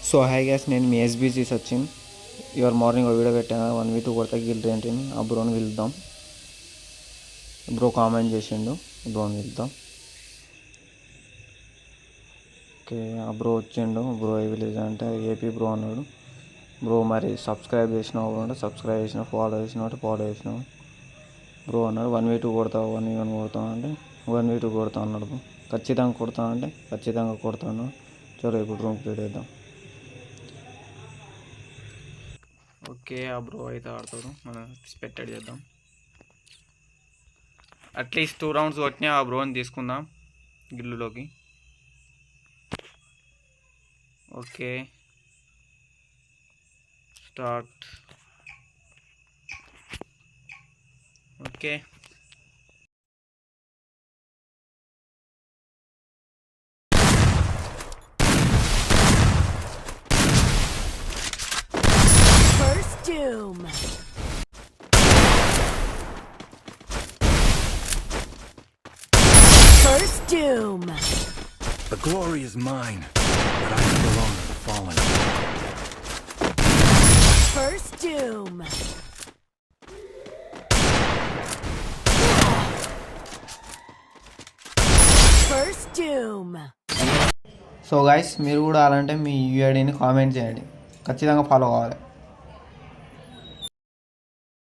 So high gas, నేను మీ SBC Sachin. ఇవాళ morning ఒక వీడియో పెట్టాను, 1v2 కొడతా గిల్డ్ ఏంటిని. ఆ బ్రోని పిలుద్దాం. బ్రో కామెంట్ చేసిండు, బ్రోని పిలుద్దాం. ఓకే, ఆ బ్రో వచ్చిండు. బ్రో ఏ విలేజ్ అంటే ఏపీ బ్రో అన్నాడు. బ్రో మరి సబ్స్క్రైబ్ చేసినావు అంటే సబ్స్క్రైబ్ చేసినావు, ఫాలో చేసినావు అంటే ఫాలో చేసినావు. బ్రో అన్నాడు 1v2 కొడతావు, 1v1 కొడతావు అంటే 1v2 కొడతా అన్నాడు. ఖచ్చితంగా కొడతాను అంటే ఖచ్చితంగా కొడతాను. చలో ఇప్పుడు రూమ్ క్రియేట్ చేద్దాం. ఓకే, ఆ బ్రో అయితే ఆడతాడు, మనం స్పెక్టేట్ చేద్దాం. అట్లీస్ట్ 2 రౌండ్స్ కొట్టినా ఆ బ్రోని తీసుకుందాం గిల్లులోకి. Okay, start. Okay, First Doom. First Doom. The glory is mine, but I belong to the fallen. First Doom. First Doom. So guys, మీరు కూడా అలాంటే మీ యూఐడిని కామెంట్ చేయండి, ఖచ్చితంగా ఫాలో కావాలి.